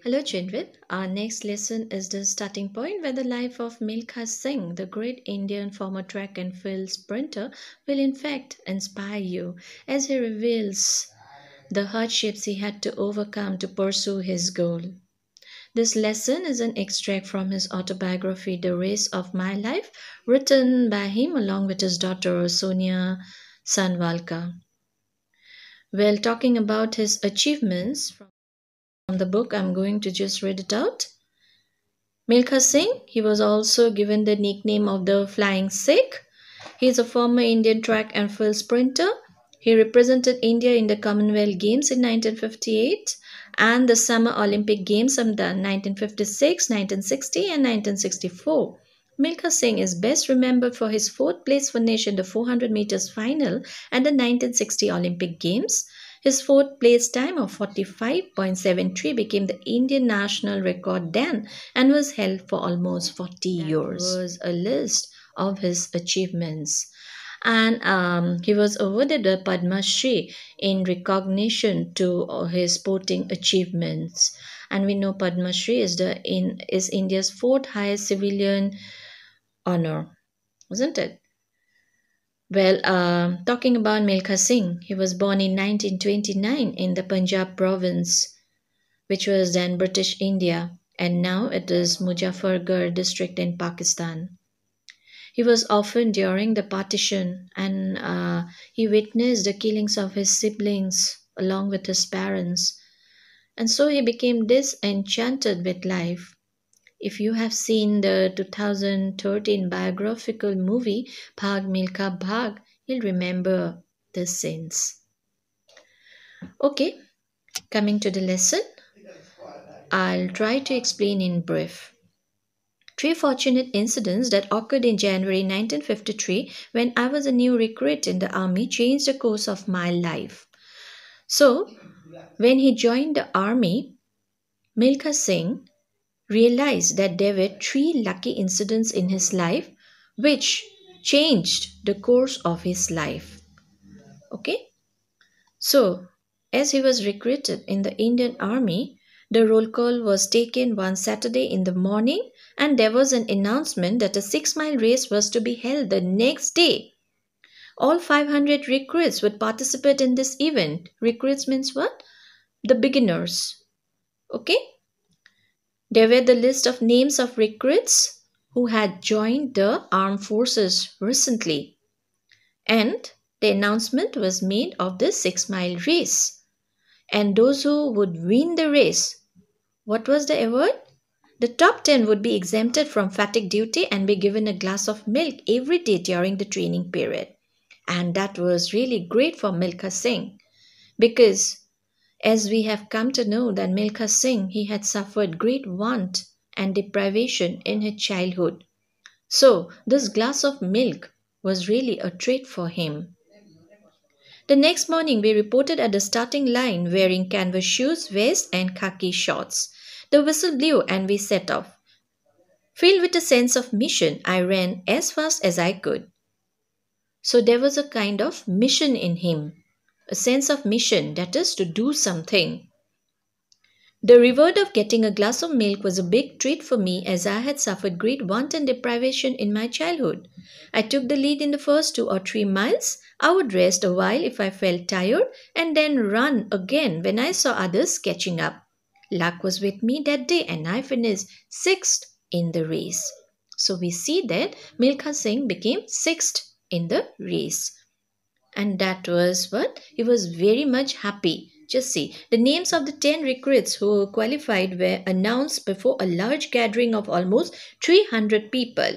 Hello, children. Our next lesson is the starting point where the life of Milkha Singh, the great Indian former track and field sprinter, will in fact inspire you as he reveals the hardships he had to overcome to pursue his goal. This lesson is an extract from his autobiography, The Race of My Life, written by him along with his daughter Sonia Sanwalkar. Well, talking about his achievements from the book, I'm going to just read it out. Milkha Singh, he was also given the nickname of the Flying Sikh. He is a former Indian track and field sprinter. He represented India in the Commonwealth Games in 1958 and the Summer Olympic Games in the 1956, 1960 and 1964. Milkha Singh is best remembered for his fourth place finish in the 400 meters final at the 1960 Olympic Games. His fourth place time of 45.73 became the Indian national record then and was held for almost 40 years. That was a list of his achievements. And he was awarded the Padma Shri in recognition to his sporting achievements. And we know Padma Shri is India's fourth highest civilian honor, isn't it? Well, talking about Milkha Singh, he was born in 1929 in the Punjab province, which was then British India, and now it is Muzaffargarh district in Pakistan. He was orphaned during the partition and he witnessed the killings of his siblings along with his parents. And so he became disenchanted with life. If you have seen the 2013 biographical movie Bhag Milkha Bhag, you'll remember the scenes. Okay, coming to the lesson, I'll try to explain in brief. Three fortunate incidents that occurred in January 1953 when I was a new recruit in the army changed the course of my life. So, when he joined the army, Milkha Singh realized that there were three lucky incidents in his life which changed the course of his life. Okay? So, as he was recruited in the Indian Army, the roll call was taken one Saturday in the morning and there was an announcement that a 6-mile race was to be held the next day. All 500 recruits would participate in this event. Recruits means what? The beginners. Okay? There were the list of names of recruits who had joined the armed forces recently. And the announcement was made of the 6-mile race. And those who would win the race, what was the award? The top 10 would be exempted from fatigue duty and be given a glass of milk every day during the training period. And that was really great for Milkha Singh because as we have come to know that Milkha Singh, he had suffered great want and deprivation in his childhood. So this glass of milk was really a treat for him. The next morning we reported at the starting line wearing canvas shoes, vest and khaki shorts. The whistle blew and we set off. Filled with a sense of mission, I ran as fast as I could. So there was a kind of mission in him, a sense of mission, that is to do something. The reward of getting a glass of milk was a big treat for me as I had suffered great want and deprivation in my childhood. I took the lead in the first 2 or 3 miles. I would rest a while if I felt tired and then run again when I saw others catching up. Luck was with me that day and I finished 6th in the race. So we see that Milkha Singh became 6th in the race. And that was what? He was very much happy. Just see, the names of the 10 recruits who qualified were announced before a large gathering of almost 300 people.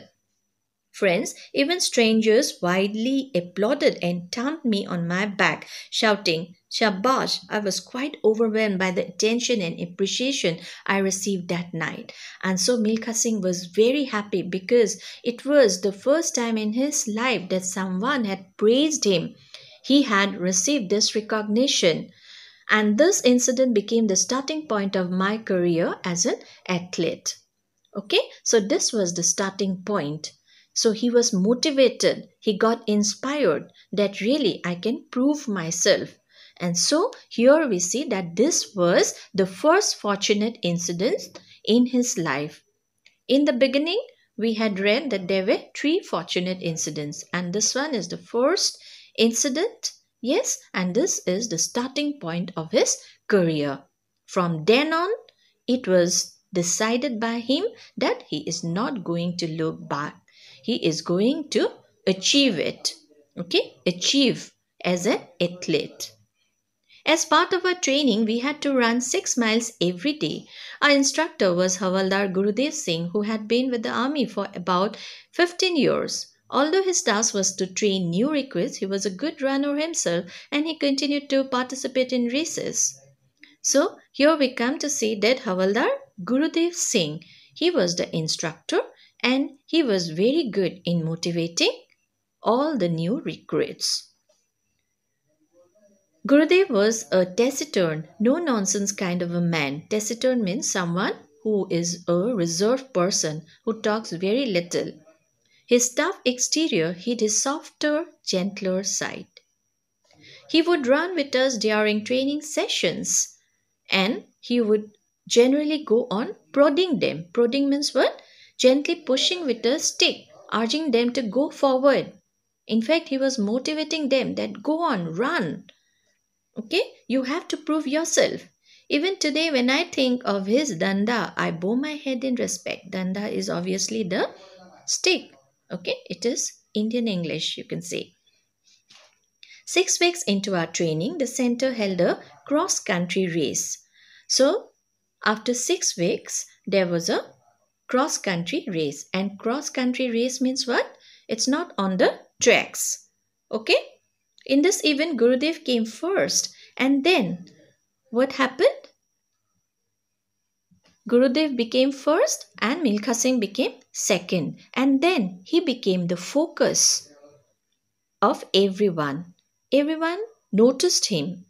Friends, even strangers widely applauded and tapped me on my back, shouting, Shabash! I was quite overwhelmed by the attention and appreciation I received that night. And so Milkha Singh was very happy because it was the first time in his life that someone had praised him. He had received this recognition. And this incident became the starting point of my career as an athlete. Okay, so this was the starting point. So he was motivated, he got inspired that really I can prove myself. And so here we see that this was the first fortunate incident in his life. In the beginning, we had read that there were three fortunate incidents, and this one is the first incident. Yes, and this is the starting point of his career. From then on, it was decided by him that he is not going to look back. He is going to achieve it. Okay, achieve as an athlete. As part of our training, we had to run 6 miles every day. Our instructor was Havaldar Gurudev Singh, who had been with the army for about 15 years. Although his task was to train new recruits, he was a good runner himself and he continued to participate in races. So, here we come to see that Havaldar Gurudev Singh, he was the instructor and he was very good in motivating all the new recruits. Gurudev was a taciturn, no nonsense kind of a man. Taciturn means someone who is a reserved person who talks very little. His tough exterior hid his softer, gentler side. He would run with us during training sessions and he would generally go on prodding them. Prodding means what? Gently pushing with a stick, urging them to go forward. In fact, he was motivating them that go on, run. Okay, you have to prove yourself. Even today, when I think of his danda, I bow my head in respect. Danda is obviously the stick. Okay, it is Indian English, you can say. 6 weeks into our training, the center held a cross country race. So, after 6 weeks, there was a cross country race. And cross country race means what? It's not on the tracks. Okay? In this event, Gurudev came first. And then, what happened? Gurudev became first and Milkha Singh became second. And then he became the focus of everyone. Everyone noticed him.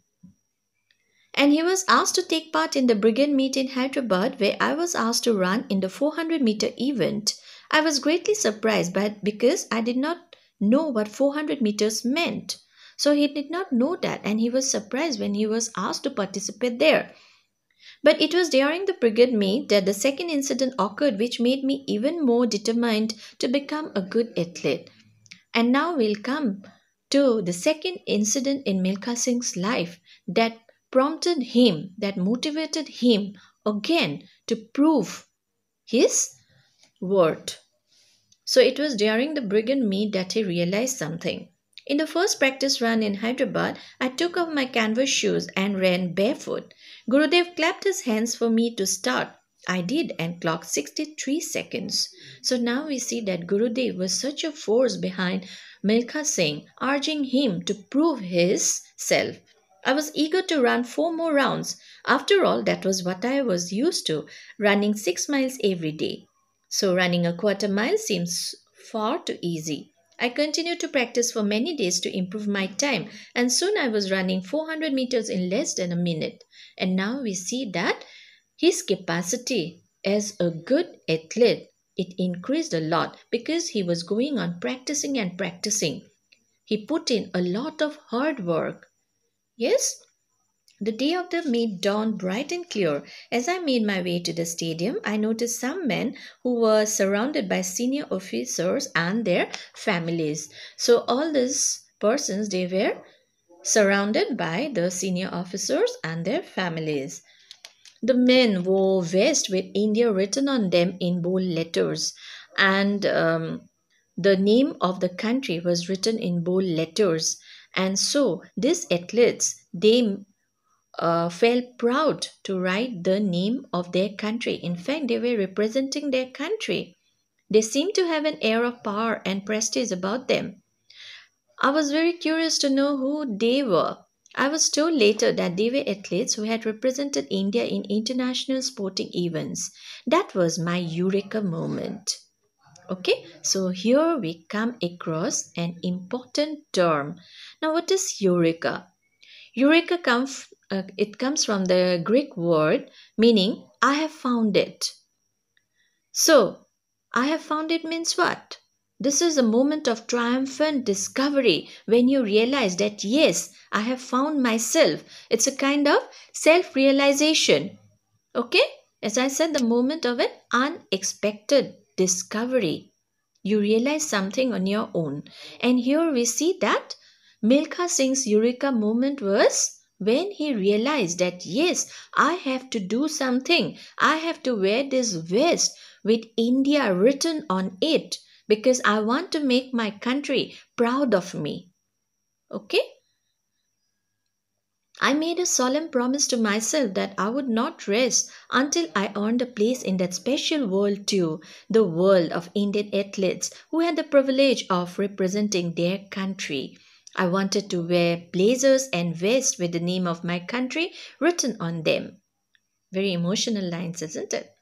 And he was asked to take part in the brigade meet in Hyderabad, where I was asked to run in the 400-meter event. I was greatly surprised because I did not know what 400 meters meant. So he did not know that and he was surprised when he was asked to participate there. But it was during the brigade meet that the second incident occurred, which made me even more determined to become a good athlete. And now we'll come to the second incident in Milkha Singh's life that prompted him, that motivated him again to prove his worth. So it was during the brigade meet that he realized something. In the first practice run in Hyderabad, I took off my canvas shoes and ran barefoot. Gurudev clapped his hands for me to start. I did and clocked 63 seconds. So now we see that Gurudev was such a force behind Milkha Singh, urging him to prove his self. I was eager to run 4 more rounds. After all, that was what I was used to, running 6 miles every day. So running a quarter mile seems far too easy. I continued to practice for many days to improve my time, and soon I was running 400 meters in less than a minute. And now we see that his capacity as a good athlete, it increased a lot because he was going on practicing and practicing. He put in a lot of hard work. Yes, the day of the meet dawned bright and clear. As I made my way to the stadium, I noticed some men who were surrounded by senior officers and their families. So all these persons, they were surrounded by the senior officers and their families. The men wore vests with India written on them in bold letters, and the name of the country was written in bold letters. And so these athletes, they felt proud to write the name of their country. In fact, they were representing their country. They seemed to have an air of power and prestige about them. I was very curious to know who they were. I was told later that they were athletes who had represented India in international sporting events. That was my eureka moment. Okay, so here we come across an important term. Now, what is eureka? Eureka it comes from the Greek word meaning I have found it. So, I have found it means what? This is a moment of triumphant discovery when you realize that yes, I have found myself. It's a kind of self realization. Okay? As I said, the moment of an unexpected discovery. You realize something on your own. And here we see that Milkha Singh's eureka moment was when he realized that yes, I have to do something. I have to wear this vest with India written on it because I want to make my country proud of me. Okay? I made a solemn promise to myself that I would not rest until I earned a place in that special world too, the world of Indian athletes who had the privilege of representing their country. I wanted to wear blazers and vests with the name of my country written on them. Very emotional lines, isn't it?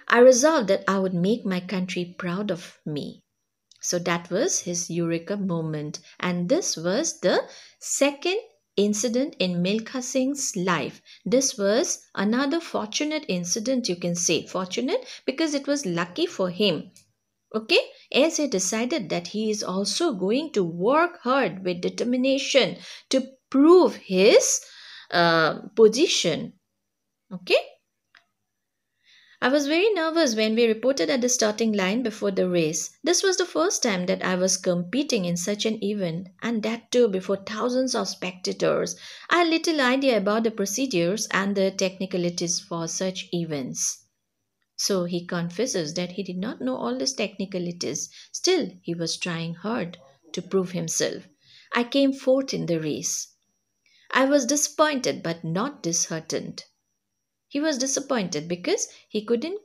I resolved that I would make my country proud of me. So that was his eureka moment. And this was the second incident in Milkha Singh's life. This was another fortunate incident, you can say. Fortunate because it was lucky for him. Okay, as he decided that he is also going to work hard with determination to prove his position. Okay, I was very nervous when we reported at the starting line before the race. This was the first time that I was competing in such an event, and that too before thousands of spectators. I had little idea about the procedures and the technicalities for such events. So he confesses that he did not know all these technicalities. Still, he was trying hard to prove himself. I came fourth in the race. I was disappointed but not disheartened. He was disappointed because he couldn't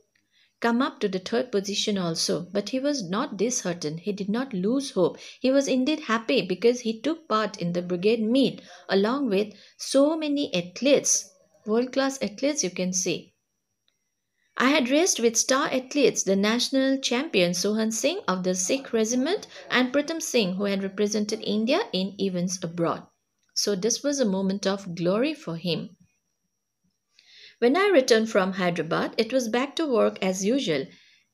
come up to the third position also. But he was not disheartened. He did not lose hope. He was indeed happy because he took part in the brigade meet along with so many athletes, world class athletes, you can say. I had raced with star athletes, the national champion Sohan Singh of the Sikh Regiment and Pratham Singh, who had represented India in events abroad. So this was a moment of glory for him. When I returned from Hyderabad, it was back to work as usual.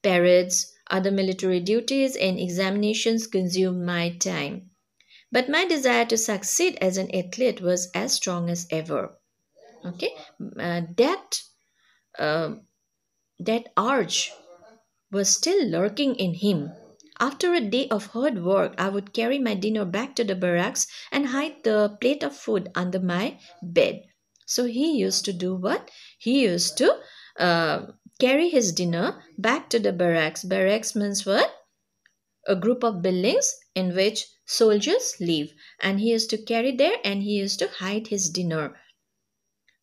Parades, other military duties, and examinations consumed my time. But my desire to succeed as an athlete was as strong as ever. Okay, Uh, that uh, that urge was still lurking in him. After a day of hard work, I would carry my dinner back to the barracks and hide the plate of food under my bed. So he used to do what? He used to carry his dinner back to the barracks. Barracks means what? A group of buildings in which soldiers live. And he used to carry there and he used to hide his dinner.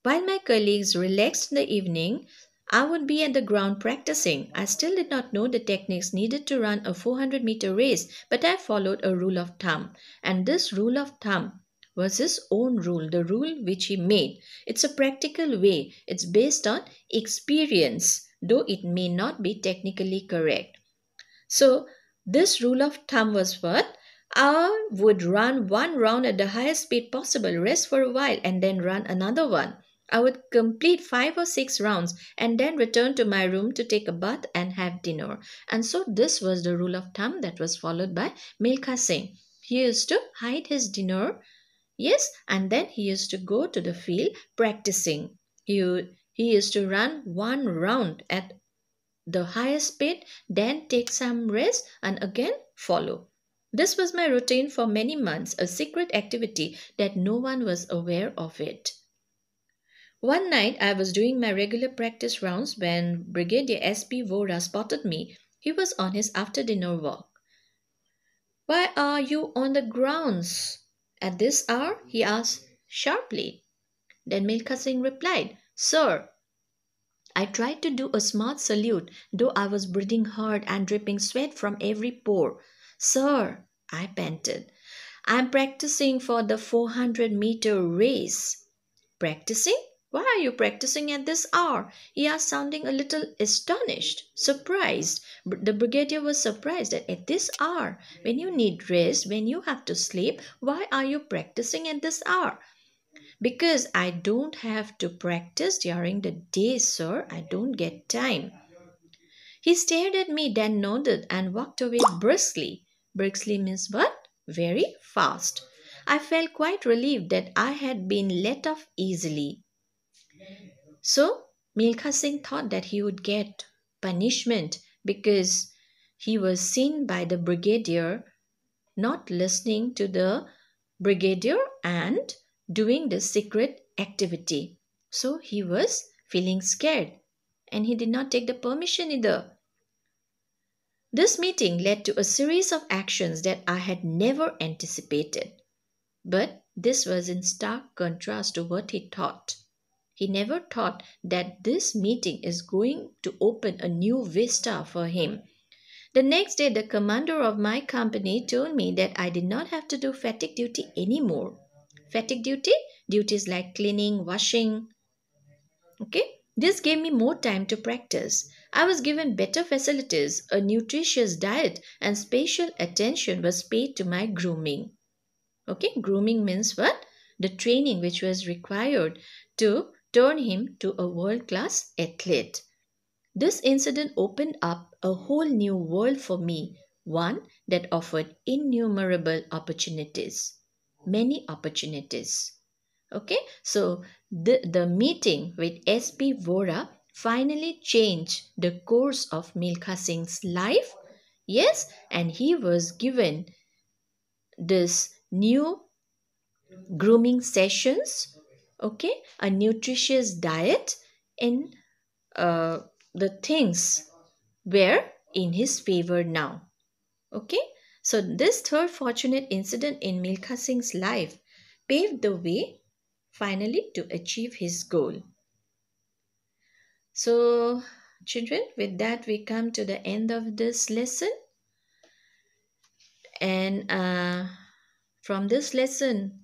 While my colleagues relaxed in the evening, I would be at the ground practicing. I still did not know the techniques needed to run a 400-meter race, but I followed a rule of thumb. And this rule of thumb was his own rule, the rule which he made. It's a practical way, it's based on experience, though it may not be technically correct. So, this rule of thumb was what? I would run one round at the highest speed possible, rest for a while, and then run another one. I would complete 5 or 6 rounds and then return to my room to take a bath and have dinner. And so, this was the rule of thumb that was followed by Milkha Singh. He used to hide his dinner, yes, and then he used to go to the field practicing. He used to run one round at the highest speed, then take some rest and again follow. This was my routine for many months, a secret activity that no one was aware of it. One night I was doing my regular practice rounds when Brigadier S.P. Vora spotted me. He was on his after dinner walk. Why are you on the grounds at this hour? He asked sharply. Then Milkha Singh replied, Sir, I tried to do a smart salute, though I was breathing hard and dripping sweat from every pore. Sir, I panted, I'm practicing for the 400-meter race. Practicing? Why are you practicing at this hour? He asked, sounding a little astonished, surprised. The brigadier was surprised that at this hour, when you need rest, when you have to sleep, why are you practicing at this hour? Because I don't have to practice during the day, sir. I don't get time. He stared at me, then nodded and walked away briskly. Briskly means what? Very fast. I felt quite relieved that I had been let off easily. So, Milkha Singh thought that he would get punishment because he was seen by the brigadier not listening to the brigadier and doing the secret activity. So, he was feeling scared and he did not take the permission either. This meeting led to a series of actions that I had never anticipated. But this was in stark contrast to what he thought. He never thought that this meeting is going to open a new vista for him. The next day, the commander of my company told me that I did not have to do fatigue duty anymore. Fatigue duty? Duties like cleaning, washing. Okay? This gave me more time to practice. I was given better facilities, a nutritious diet, and special attention was paid to my grooming. Okay, grooming means what? The training which was required to turn him to a world class athlete. This incident opened up a whole new world for me, one that offered innumerable opportunities, many opportunities. Okay, so the meeting with SP Vora finally changed the course of Milkha Singh's life. Yes, and he was given this new grooming sessions, okay, a nutritious diet, and uh, the things were in his favor now. Okay, so this third fortunate incident in Milkha Singh's life paved the way finally to achieve his goal. So, children, with that we come to the end of this lesson, and from this lesson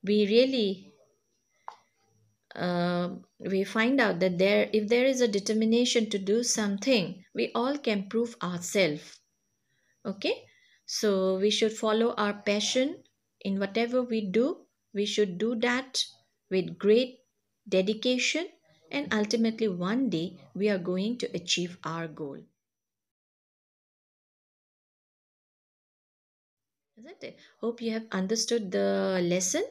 we really we find out that if there is a determination to do something, we all can prove ourselves. Okay, so we should follow our passion in whatever we do. We should do that with great dedication, and ultimately one day we are going to achieve our goal. Isn't it? Hope you have understood the lesson,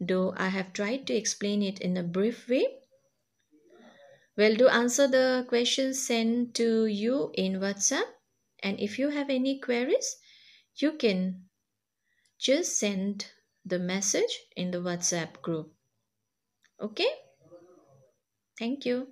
though I have tried to explain it in a brief way. Well, do answer the questions sent to you in WhatsApp. And if you have any queries, you can just send the message in the WhatsApp group. Okay? Thank you.